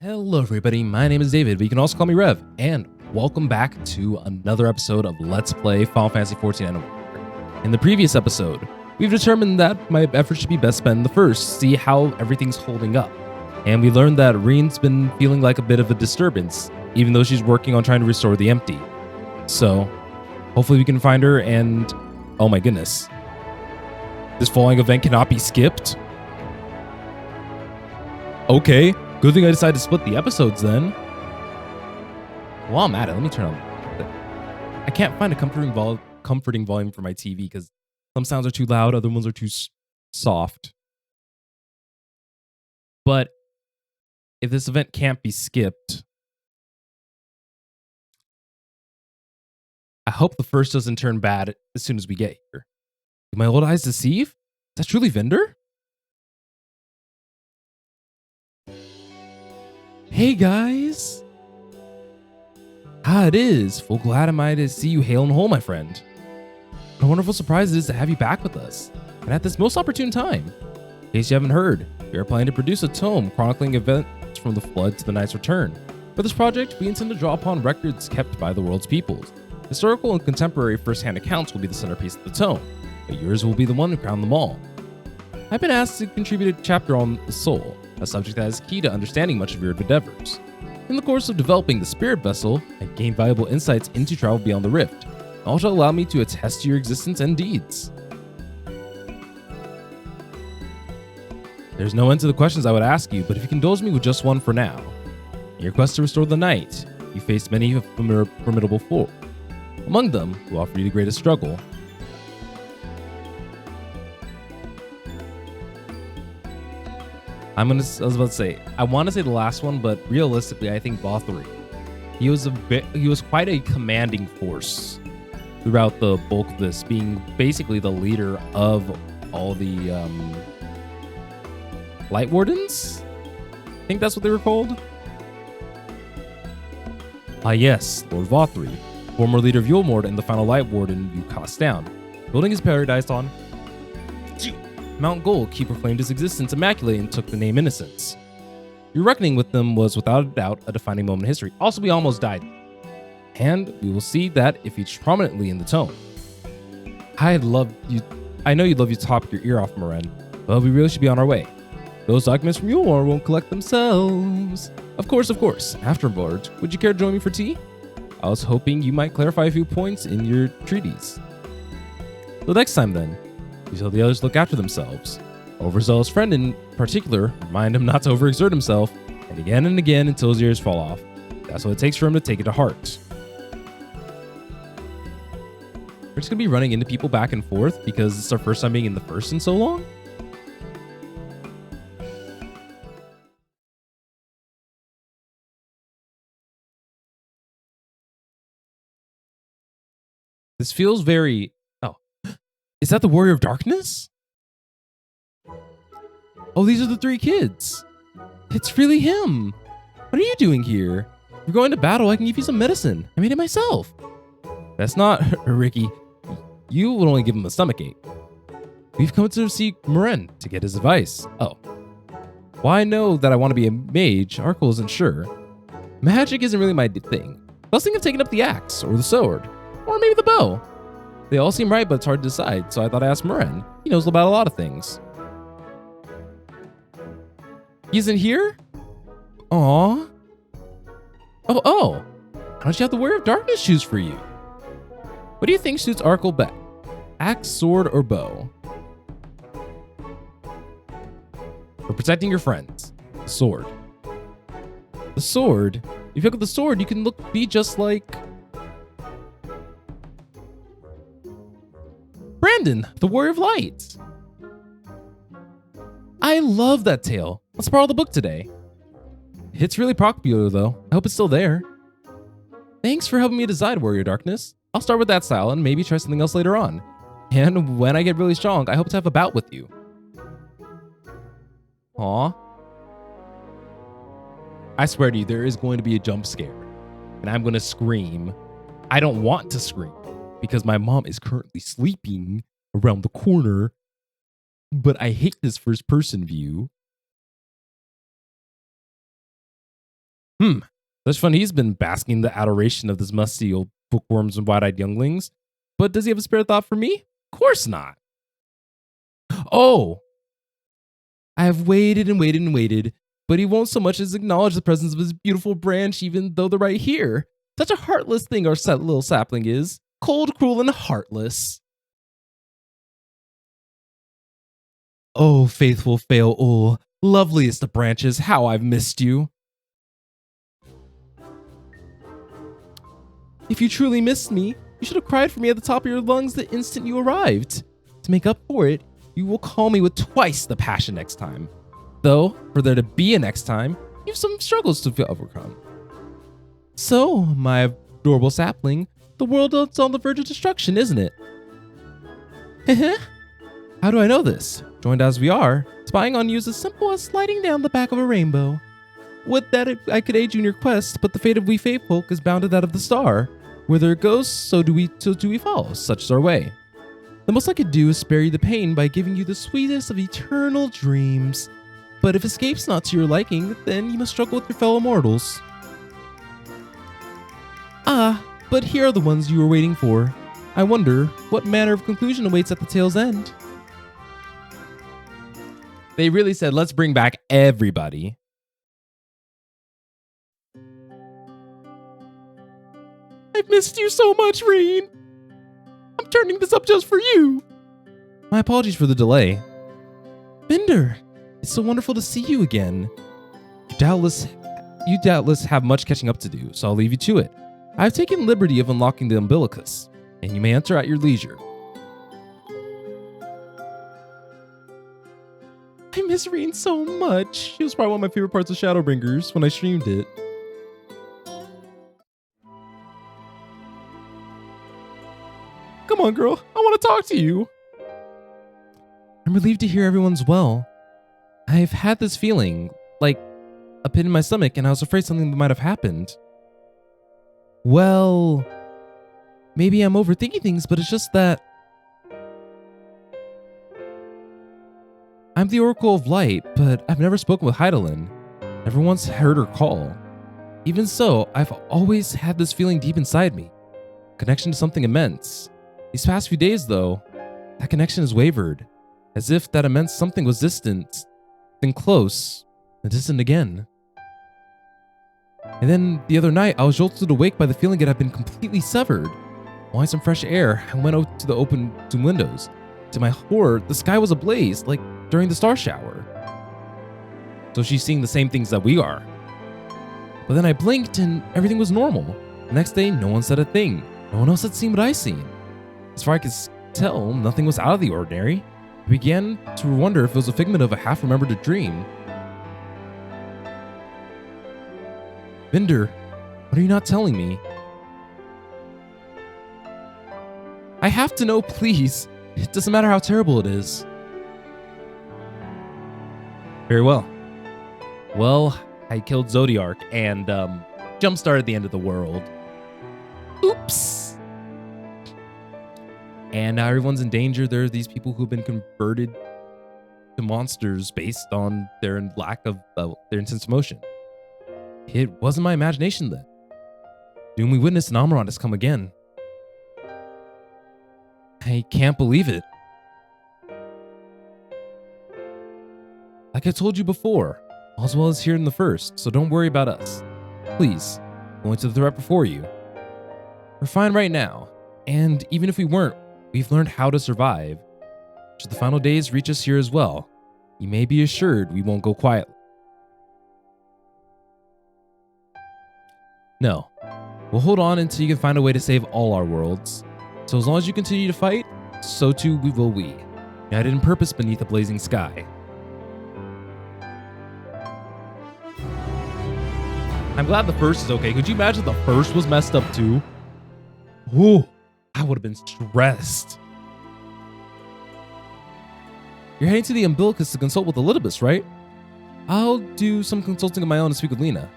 Hello everybody, my name is David, but you can also call me Rev, and welcome back to another episode of Let's Play Final Fantasy XIV Endwalker. In the previous episode, we've determined that my efforts should be best spent in the first, see how everything's holding up. And we learned that Reen's been feeling like a bit of a disturbance, even though she's working on trying to restore the empty. So, hopefully we can find her and... oh my goodness. This following event cannot be skipped? Okay. Good thing I decided to split the episodes then. While I'm at it, let me turn on. I can't find a comforting volume for my TV because some sounds are too loud, other ones are too soft. But if this event can't be skipped, I hope the first doesn't turn bad as soon as we get here. Do my old eyes deceive? Is that truly Vendor? Hey guys! It is. Full glad am I to see you hale and whole, my friend. What a wonderful surprise it is to have you back with us, and at this most opportune time. In case you haven't heard, we are planning to produce a tome chronicling events from the Flood to the Knight's Return. For this project, we intend to draw upon records kept by the world's peoples. Historical and contemporary first-hand accounts will be the centerpiece of the tome, but yours will be the one to crown them all. I've been asked to contribute a chapter on the soul, a subject that is key to understanding much of your endeavors. In the course of developing the spirit vessel, I gained valuable insights into travel beyond the rift, and also allow me to attest to your existence and deeds. There's no end to the questions I would ask you, but if you can indulge me with just one for now. In your quest to restore the night, you faced many formidable foes. Among them, who offer you the greatest struggle, I was about to say, I want to say the last one, but realistically, I think Vothri. He was quite a commanding force throughout the bulk of this, being basically the leader of all the Light Wardens? I think that's what they were called. Yes, Lord Vothri, former leader of Yulmord and the final Light Warden you cast down. Building his paradise on Mount Gold, he proclaimed his existence immaculate and took the name Innocence. Your reckoning with them was without a doubt a defining moment in history. Also, we almost died. And we will see that it features prominently in the tome. I know you'd love to top your ear off, Moren, but we really should be on our way. Those documents from Yulmor won't collect themselves. Of course. Afterwards, would you care to join me for tea? I was hoping you might clarify a few points in your treaties. Till next time then. You tell the others look after themselves. Overzealous friend in particular, remind him not to overexert himself, and again until his ears fall off. That's what it takes for him to take it to heart. We're just gonna be running into people back and forth because it's our first time being in the first in so long. This feels very... Is that the Warrior of Darkness? Oh, these are the three kids. It's really him. What are you doing here? You're going to battle. I can give you some medicine. I made it myself. That's not Ricky. You would only give him a stomachache. We've come to see Moren to get his advice. Oh. Well, I know that I want to be a mage. Arkle isn't sure. Magic isn't really my thing. I was thinking of taking up the axe, or the sword, or maybe the bow. They all seem right, but it's hard to decide, so I thought I'd ask Moren. He knows about a lot of things. He isn't here? Aww. Oh. Why don't you have the Warrior of Darkness choose for you? What do you think suits Arkle best? Axe, sword, or bow? For protecting your friends. The sword. The sword? If you pick up the sword, you can be just like... Brandon, the Warrior of Light. I love that tale. Let's borrow the book today. It's really popular though. I hope it's still there. Thanks for helping me decide, Warrior of Darkness. I'll start with that style and maybe try something else later on. And when I get really strong, I hope to have a bout with you. Aw. I swear to you, there is going to be a jump scare. And I'm going to scream. I don't want to scream because my mom is currently sleeping around the corner. But I hate this first person view. Such fun he's been basking in the adoration of this musty old bookworms and wide-eyed younglings. But does he have a spare thought for me? Of course not. Oh! I have waited and waited and waited, but he won't so much as acknowledge the presence of his beautiful branch, even though they're right here. Such a heartless thing our little sapling is. Cold, cruel, and heartless. Oh, faithful Fail-Ul, loveliest of branches, how I've missed you. If you truly missed me, you should have cried for me at the top of your lungs the instant you arrived. To make up for it, you will call me with twice the passion next time. Though, for there to be a next time, you have some struggles to overcome. So, my adorable sapling, the world is on the verge of destruction, isn't it? How do I know this? Joined as we are, spying on you is as simple as sliding down the back of a rainbow. Would that I could aid you in your quest, but the fate of we fae folk is bounded out of the star. Whither it goes, so do we follow. Such is our way. The most I could do is spare you the pain by giving you the sweetest of eternal dreams. But if escape's not to your liking, then you must struggle with your fellow mortals. Ah, but here are the ones you were waiting for. I wonder what manner of conclusion awaits at the tale's end. They really said, let's bring back everybody. I've missed you so much, Rain. I'm turning this up just for you. My apologies for the delay. Bender, it's so wonderful to see you again. You doubtless have much catching up to do, so I'll leave you to it. I've taken liberty of unlocking the umbilicus, and you may enter at your leisure. I miss Rain so much. She was probably one of my favorite parts of Shadowbringers when I streamed it. Come on, girl. I want to talk to you. I'm relieved to hear everyone's well. I've had this feeling, like a pit in my stomach, and I was afraid something might have happened. Well, maybe I'm overthinking things, but it's just that I'm the Oracle of Light, but I've never spoken with Heidelin. Never once heard her call. Even so, I've always had this feeling deep inside me. A connection to something immense. These past few days, though, that connection has wavered. As if that immense something was distant, then close, and distant again. And then the other night, I was jolted awake by the feeling that I'd been completely severed. Wanting some fresh air, I went out to the open windows. To my horror, the sky was ablaze, like during the star shower. So she's seeing the same things that we are. But then I blinked and everything was normal. The next day, no one said a thing. No one else had seen what I seen. As far as I could tell, nothing was out of the ordinary. I began to wonder if it was a figment of a half-remembered dream. Bender, what are you not telling me? I have to know, please. It doesn't matter how terrible it is. Very well. Well, I killed Zodiark and jump-started the end of the world. Oops. And now everyone's in danger. There are these people who've been converted to monsters based on their lack of their intense emotion. It wasn't my imagination then. Doom we witnessed in Amaran has come again. I can't believe it. Like I told you before, Oswald is here in the first, so don't worry about us. Please, go into the threat before you. We're fine right now, and even if we weren't, we've learned how to survive. Should the final days reach us here as well, you may be assured we won't go quietly. No, we'll hold on until you can find a way to save all our worlds. So as long as you continue to fight, so too will we, united in purpose beneath a blazing sky. I'm glad the first is okay. Could you imagine the first was messed up too? Ooh, I would have been stressed. You're heading to the umbilicus to consult with Elidibus, right? I'll do some consulting of my own and speak with Lena.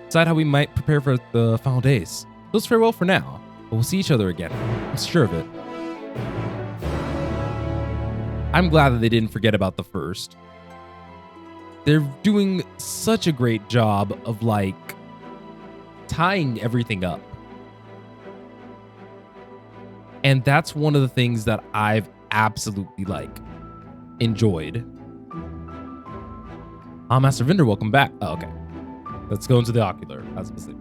Decide how we might prepare for the final days. Let's farewell for now, but we'll see each other again. I'm sure of it. I'm glad that they didn't forget about the first. They're doing such a great job of like tying everything up. And that's one of the things that I've absolutely enjoyed. Master Vendor, welcome back. Oh, okay. Let's go into the ocular. That's specific.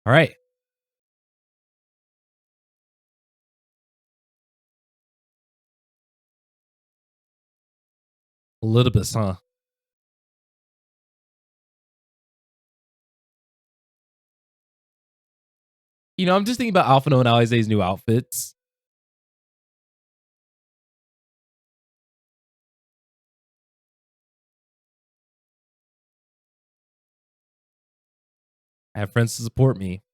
All right. Elidibus, huh? You know, I'm just thinking about Alphino and Alize's new outfits. I have friends to support me.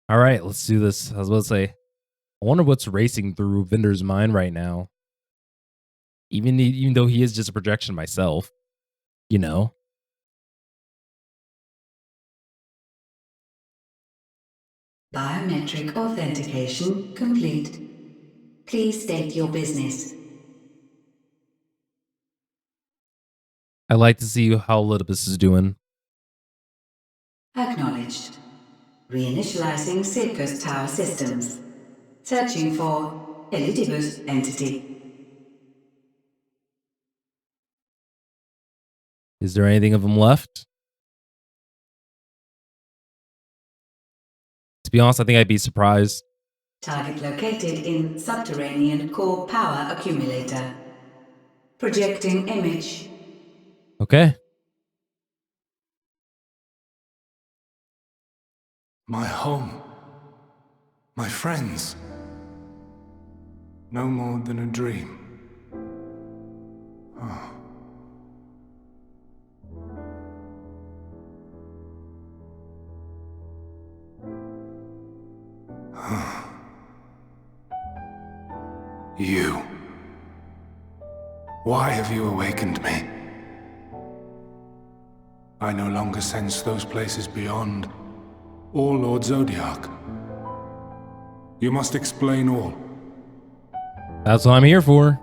All right, let's do this. I was about to say, I wonder what's racing through Vendor's mind right now. Even though he is just a projection myself, you know. Biometric authentication complete. Please state your business. I like to see how Elidibus is doing. Acknowledged. Reinitializing Circus Tower systems. Searching for Elidibus entity. Is there anything of him left? To be honest, I think I'd be surprised. Target located in subterranean core power accumulator. Projecting image. Okay. My home. My friends. No more than a dream. Oh. You. Why have you awakened me? I no longer sense those places beyond, or Lord Zodiac. You must explain all. That's what I'm here for.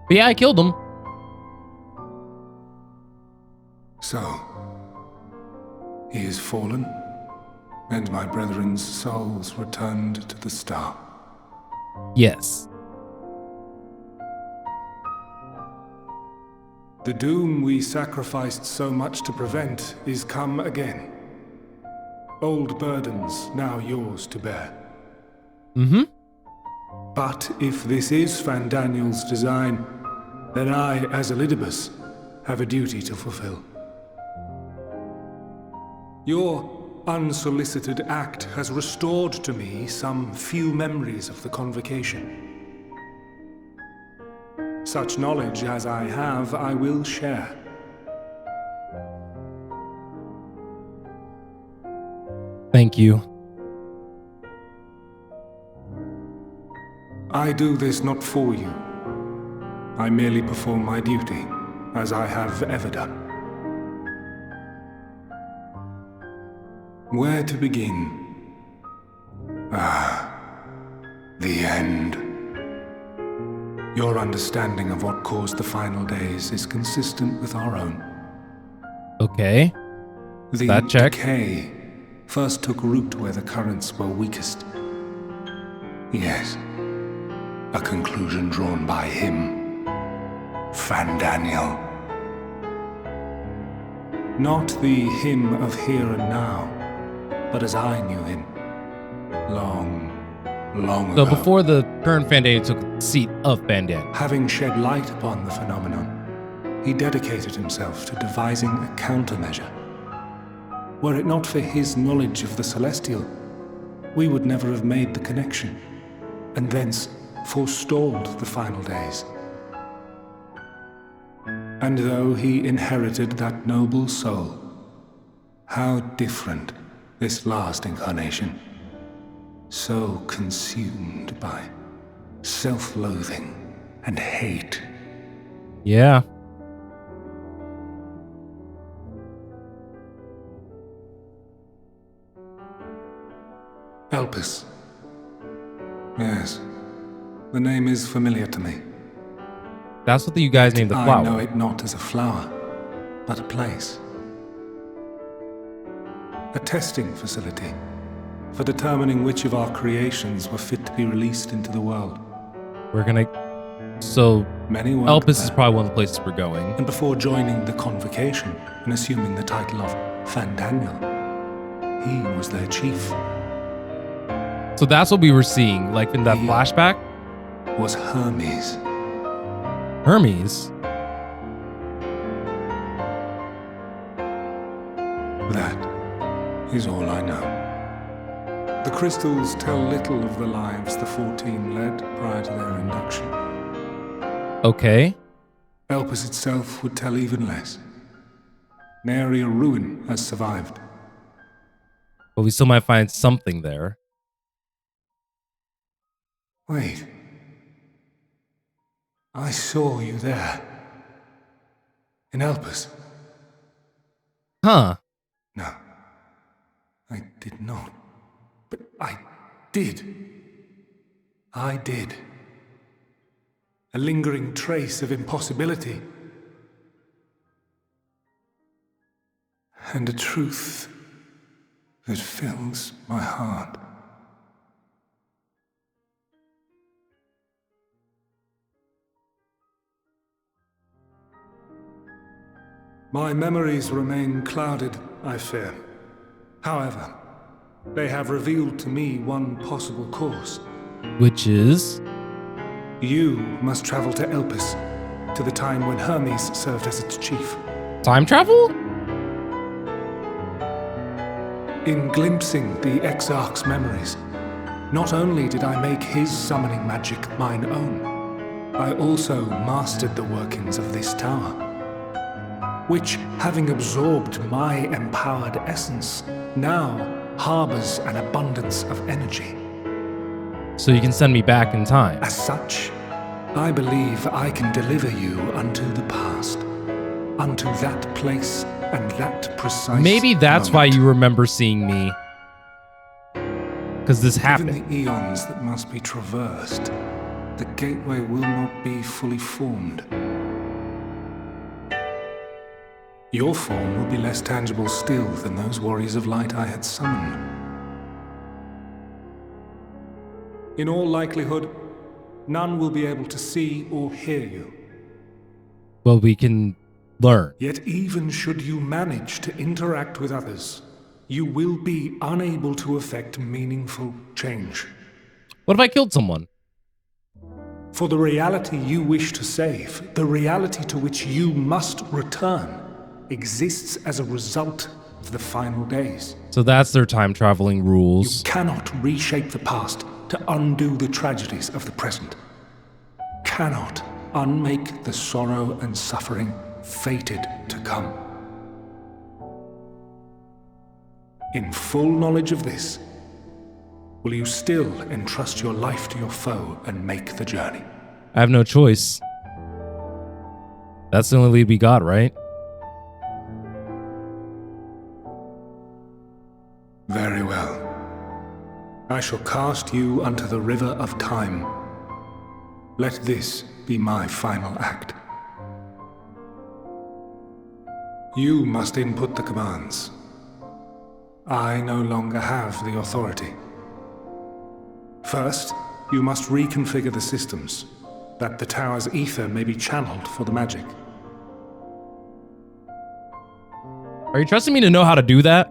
But yeah, I killed him. So, he is fallen, and my brethren's souls returned to the star. Yes. The doom we sacrificed so much to prevent is come again. Old burdens now yours to bear. Mm-hmm. But if this is Fandaniel's design, then I, as Elidibus, have a duty to fulfill. Your unsolicited act has restored to me some few memories of the convocation. Such knowledge as I have, I will share. Thank you. I do this not for you. I merely perform my duty, as I have ever done. Where to begin? The end. Your understanding of what caused the final days is consistent with our own. Okay. The That check. decay first took root where the currents were weakest. Yes, a conclusion drawn by him, Fandaniel. Not the him of here and now, but as I knew him, long So ago. before the current Fandaniel took the seat of Fandaniel. Having shed light upon the phenomenon, he dedicated himself to devising a countermeasure. Were it not for his knowledge of the Celestial, we would never have made the connection, and thence forestalled the final days. And though he inherited that noble soul, how different this last incarnation, so consumed by self-loathing and hate. Yeah. Elpis. Yes. The name is familiar to me. That's what you guys Yet named the I flower. know it not as a flower, but a place. A testing facility for determining which of our creations were fit to be released into the world. We're gonna. So Many work Elpis is there. probably one of the places we're going. And before joining the convocation and assuming the title of Fandaniel, he was their chief. So that's what we were seeing, like in that He flashback. was Hermes. Hermes. That is all I know. The crystals tell little of the lives the 14 led prior to their induction. Okay. Elpis itself would tell even less. Nary a ruin has survived. But we still might find something there. Wait. I saw you there. In Elpis. Huh. No. I did not. But I did. I did. A lingering trace of impossibility. And a truth that fills my heart. My memories remain clouded, I fear. However, they have revealed to me one possible course. Which is? You must travel to Elpis, to the time when Hermes served as its chief. Time travel? In glimpsing the Exarch's memories, not only did I make his summoning magic mine own, I also mastered the workings of this tower, which, having absorbed my empowered essence, now harbors an abundance of energy. So you can send me back in time. As such, I believe I can deliver you unto the past, unto that place and that precise Maybe that's why moment. you remember seeing me. Because this Given happened. the eons that must be traversed, the gateway will not be fully formed. Your form will be less tangible still than those warriors of light I had summoned. In all likelihood, none will be able to see or hear you. Well, we can learn. Yet even should you manage to interact with others, you will be unable to effect meaningful change. What if I killed someone? For the reality you wish to save, the reality to which you must return, exists as a result of the final days. So that's their time traveling You rules. cannot reshape the past to undo the tragedies of the present. Cannot unmake the sorrow and suffering fated to come. In full knowledge of this, will you still entrust your life to your foe and make the journey? I have no choice. That's the only lead we got, right? Very well. I shall cast you unto the river of time. Let this be my final act. You must input the commands. I no longer have the authority. First, you must reconfigure the systems, that the tower's ether may be channeled for the magic. Are you trusting me to know how to do that?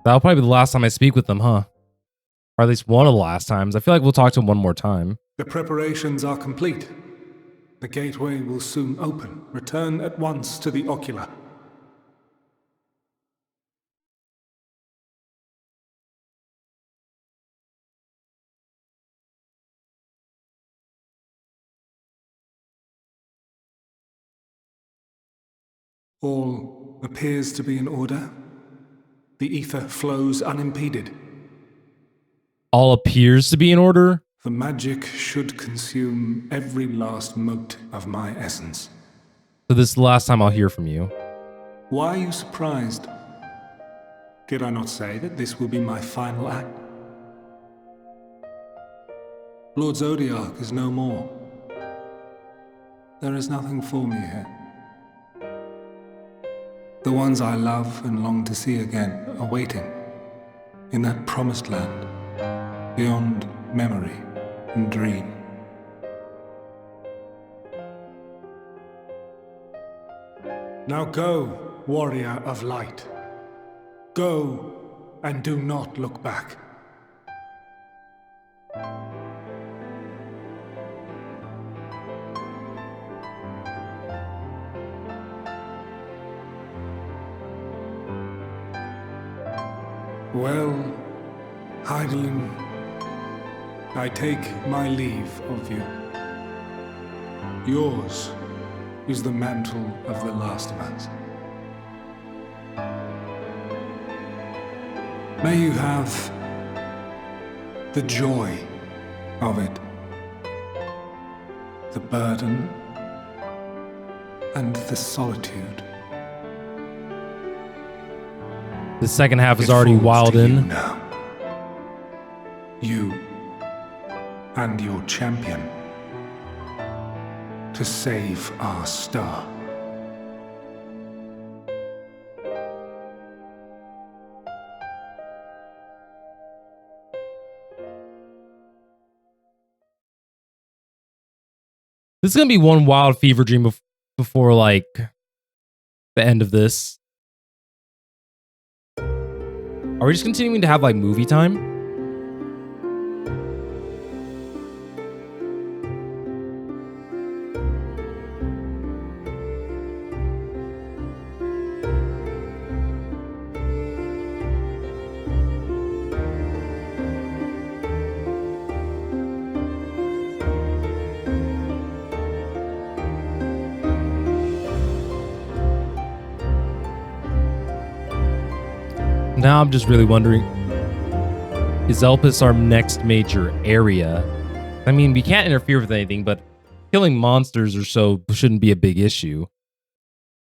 That'll probably be the last time I speak with them, huh? Or at least one of the last times. I feel like we'll talk to him one more time. The preparations are complete. The gateway will soon open. Return at once to the ocular. All appears to be in order. The ether flows unimpeded. All appears to be in order? The magic should consume every last mote of my essence. So this is the last time I'll hear from you. Why are you surprised? Did I not say that this will be my final act? Lord Zodiac is no more. There is nothing for me here. The ones I love and long to see again are waiting in that promised land, beyond memory and dream. Now go, warrior of light. Go, and do not look back. Well, Heidelin, I take my leave of you. Yours is the mantle of the last of us. May you have the joy of it, the burden, and the solitude. The second half is It already falls wild to you in. now. You and your champion to save our star. This is gonna be one wild fever dream before like the end of this. Are we just continuing to have like movie time? Now I'm just really wondering, is Elpis our next major area? I mean, we can't interfere with anything, but killing monsters or so shouldn't be a big issue.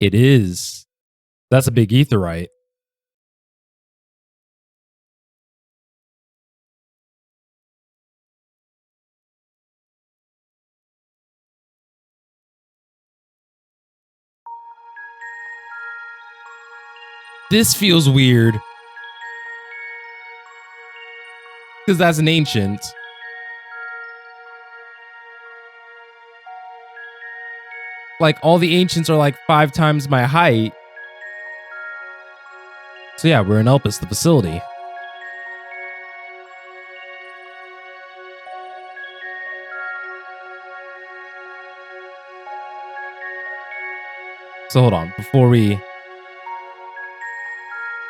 It is. That's a big aetherite. This feels weird. Because that's an ancient. Like, all the ancients are like 5 times my height. So yeah, we're in Elpis, the facility. So hold on, before we...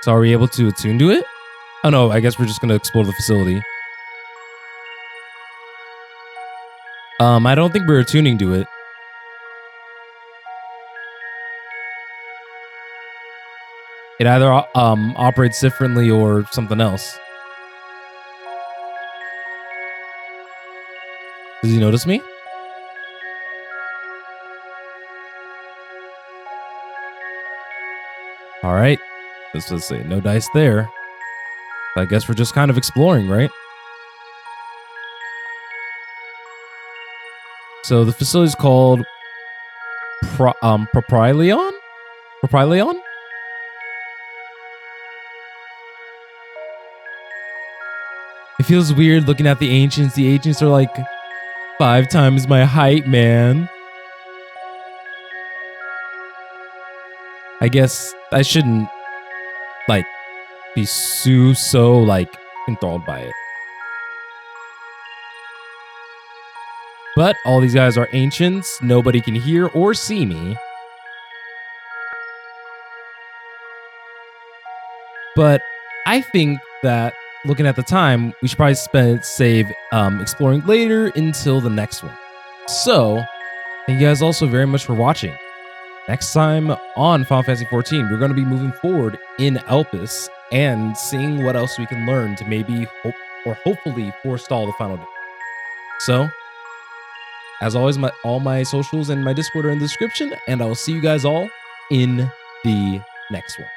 So are we able to attune to it? Oh no, I guess we're just going to explore the facility. I don't think we're attuning to it. It either operates differently or something else. Does he notice me? All right. Let's see. No dice there. I guess we're just kind of exploring, right? So the facility is called Propyleon? Propyleon? It feels weird looking at the ancients. The ancients are like 5 times my height, man. I guess I shouldn't like be so like enthralled by it. But all these guys are ancients. Nobody can hear or see me. But I think that looking at the time, we should probably save exploring later until the next one. So, thank you guys also very much for watching. Next time on Final Fantasy XIV, we're going to be moving forward in Elpis and seeing what else we can learn to maybe hopefully forestall the final day. So, as always, all my socials and my Discord are in the description, and I will see you guys all in the next one.